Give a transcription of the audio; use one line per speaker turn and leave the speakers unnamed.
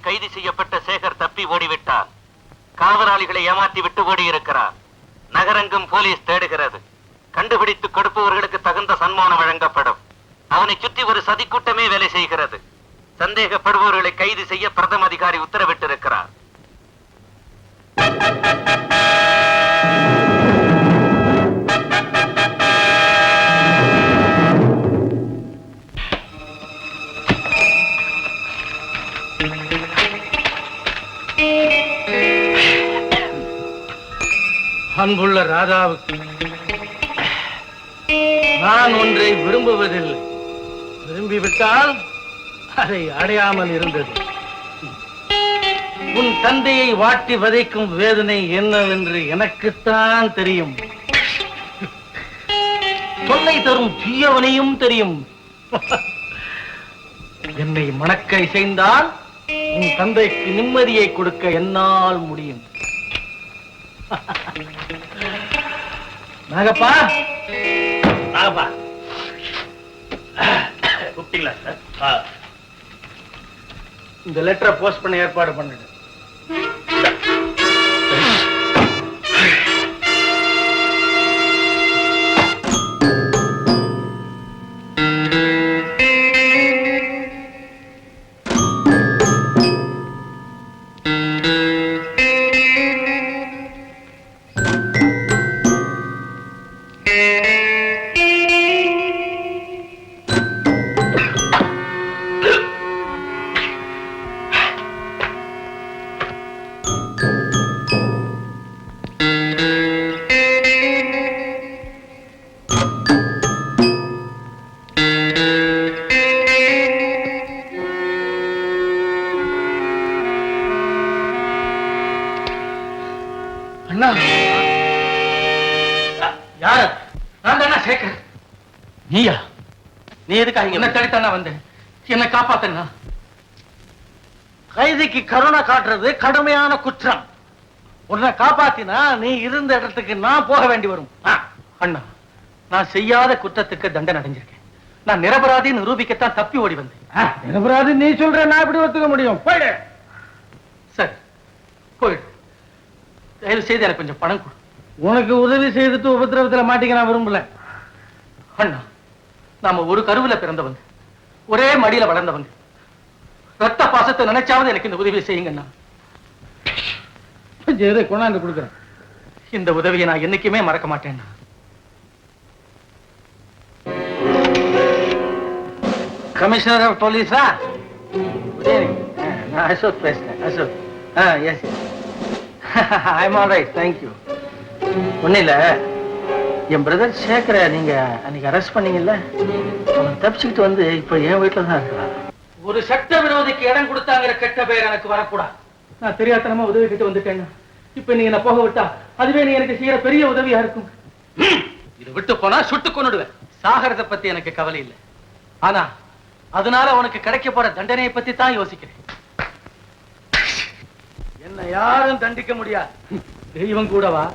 கைது செய்யப்பட்ட சேகர் தப்பி ஓடிவிட்டார். காவலாளிகளை ஏமாற்றி விட்டு ஓடியிருக்கிறார். நகரெங்கும் போலீஸ் தேடுகிறது. கண்டுபிடித்து கொடுப்பவர்களுக்கு தகுந்த சன்மானம் வழங்கப்படும். அவனை சுற்றி ஒரு சதிக்கூட்டமே வேலை செய்கிறது. சந்தேகப்படுபவர்களை கைது செய்ய பிரதம அதிகாரி உத்தரவிட்டிருக்கிறார்.
அன்புள்ள ராதாவுக்கு நான் ஒன்றை விரும்புவதில்லை. விரும்பிவிட்டால் அதை அடையாமல் இருந்தது. உன் தந்தையை வாட்டி வதைக்கும் வேதனை என்னவென்று எனக்குத்தான் தெரியும். தொல்லை தரும் தீயவனையும் தெரியும். என்னை மணக்க இசைந்தால் உன் தந்தைக்கு நிம்மதியை கொடுக்க என்னால் முடியும். நாகப்பா, நாகப்பா, கூப்பிட்டீங்களா சார்? இந்த லெட்டரை போஸ்ட் பண்ண ஏற்பாடு பண்ணிடு. நீயா? நீ எதுக்காக என்ன தடுத்தானா வந்த? என்ன காப்பாத்தனா? கைதிக்கு கருணை காட்டுறது கடுமையான குற்றம். உன்னை காப்பாத்தினா நீ இருந்த இடத்துக்கு நான் போக வேண்டி வரும். அண்ணா, நான் செய்யாத குற்றத்துக்கு தண்டனை அடைஞ்சிருக்கேன். நான் நிரபராதி நிரூபிக்கத்தான் தப்பி ஓடி வந்தேன். நிரபராதி நீ சொல்ற, நான் எப்படி ஒத்துக்க முடியும்? போயிடு. சரி, போயிடு. தயவு செய்து எனக்கு கொஞ்சம் பணம் கொடு. உனக்கு உதவி செய்துட்டு உபத்திரவத்தில் மாட்டிக்க நான் விரும்பல. அண்ணா, நாம ஒரு கருவில பிறந்தவங்க, ஒரே மடியில வளர்ந்தவங்க. ரத்த பாசத்தை நினைச்சாவது எனக்கு இந்த உதவியை செய்யுங்கண்ணா. கொண்டாந்து கொடுக்குறேன். இந்த உதவியை நான் என்னைக்குமே மறக்க மாட்டேன். கமிஷனர் ஆஃப் போலீஸா? நான் அசோக் பேசுறேன். Ashok. Yes, I am all right, thank you. ஒன்னும் இல்ல, என் பிரதர் சேகரை நீங்க அன்னைக்கு அரெஸ்ட் பண்ணீங்கல்ல, அவன் தப்பிச்சுக்கிட்டு வந்து இப்ப என் வீட்டுல தான் இருக்கிறான். ஒரு சட்ட விரோதிக்கு இடம் கொடுத்தாங்கிற கெட்ட பெயர் எனக்கு வரக்கூடாது. நான் தெரியாதனமா உதவி கிட்ட வந்துட்டேன். இப்ப நீ என்ன போக விட்டா அதுவே நீ எனக்கு செய்யற பெரிய உதவியா இருக்கும். இதை விட்டு போனா சுட்டு கொண்டுடுவேன். சாகரத்தை பத்தி எனக்கு கவலை இல்லை. ஆனா அதனால உனக்கு கிடைக்க போற தண்டனையை பத்தி தான் யோசிக்கிறேன். என்ன யாரும் தண்டிக்க முடியாது. தெய்வம் கூடவா?